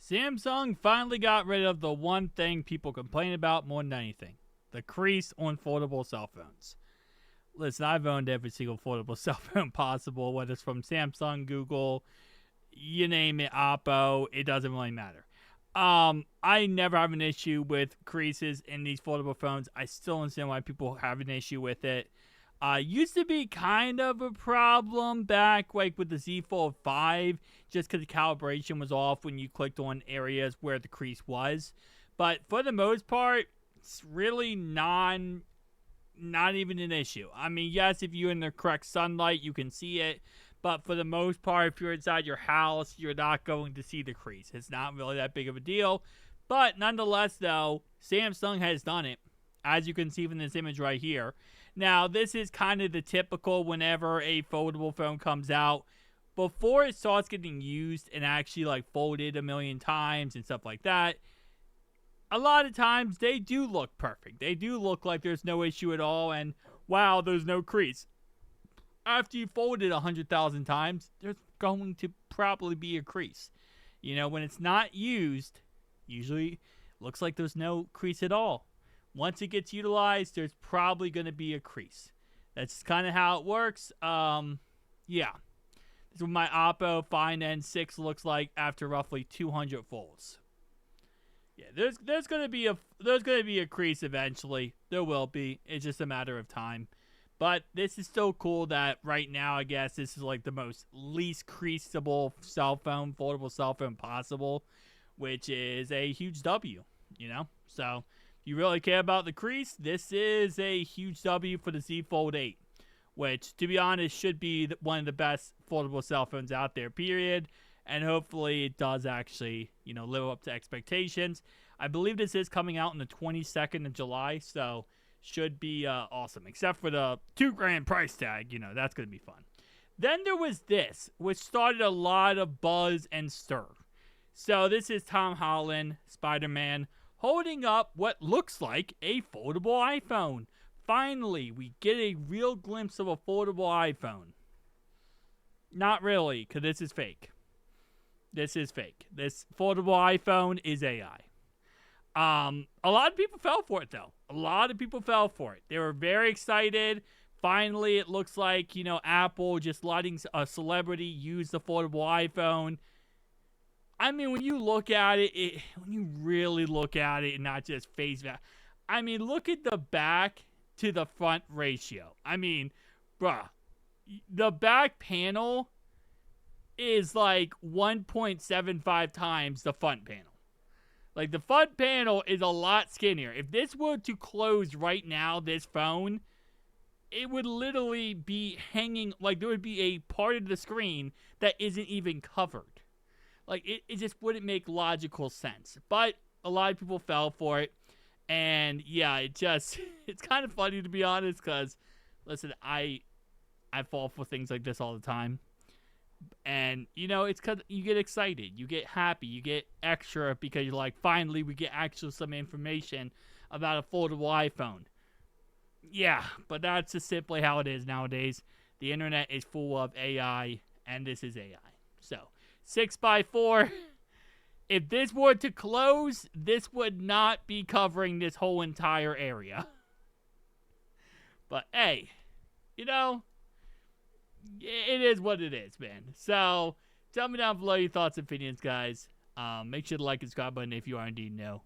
Samsung finally got rid of the one thing people complain about more than anything: the crease on foldable cell phones. Listen, I've owned every single foldable cell phone possible, whether it's from Samsung, Google, you name it, Oppo, it doesn't really matter. I never have an issue with creases in these foldable phones. I still understand why people have an issue with it. Used to be kind of a problem back like with the Z Fold 5, just because the calibration was off when you clicked on areas where the crease was. But for the most part, it's really not even an issue. I mean, yes, if you're in the correct sunlight, you can see it. But for the most part, if you're inside your house, you're not going to see the crease. It's not really that big of a deal. But nonetheless, though, Samsung has done it, as you can see from this image right here. Now, this is kind of the typical whenever a foldable phone comes out. Before it starts getting used and actually like folded a million times and stuff like that, a lot of times they do look perfect. They do look like there's no issue at all, and wow, there's no crease. After you fold it 100,000 times, there's going to probably be a crease. You know, when it's not used, usually looks like there's no crease at all. Once it gets utilized, there's probably going to be a crease. That's kind of how it works. Yeah. This is what my Oppo Find N6 looks like after roughly 200 folds. Yeah, there's going to be a crease eventually. There will be. It's just a matter of time. But this is still cool that right now, I guess, this is like the most least creasable foldable cell phone possible, which is a huge W, you know? So, if you really care about the crease, this is a huge W for the Z Fold 8, which, to be honest, should be one of the best foldable cell phones out there, period. And hopefully it does actually, live up to expectations. I believe this is coming out on the 22nd of July, so should be awesome, except for the $2,000 price tag. That's going to be fun. Then there was this, which started a lot of buzz and stir. So this is Tom Holland, Spider-Man, holding up what looks like a foldable iPhone. Finally, we get a real glimpse of a foldable iPhone. Not really, because this is fake. This is fake. This foldable iPhone is AI. A lot of people fell for it, though. A lot of people fell for it. They were very excited. Finally, it looks like, Apple just letting a celebrity use the foldable iPhone. I mean, when you look at it, when you really look at it and not just face value, I mean, look at the back to the front ratio. I mean, bruh, the back panel is like 1.75 times the front panel. Like, the front panel is a lot skinnier. If this were to close right now, this phone, it would literally be hanging, like, there would be a part of the screen that isn't even covered. Like, it just wouldn't make logical sense. But a lot of people fell for it. And, yeah, it's kind of funny, to be honest, because, listen, I fall for things like this all the time. And, it's because you get excited, you get happy, you get extra because you're like, finally, we get actually some information about a foldable iPhone. Yeah, but that's just simply how it is nowadays. The internet is full of AI, and this is AI. So, 6x4, if this were to close, this would not be covering this whole entire area. But, hey, it is what it is, man. So, tell me down below your thoughts and opinions, guys. Make sure to like and subscribe button if you are indeed new.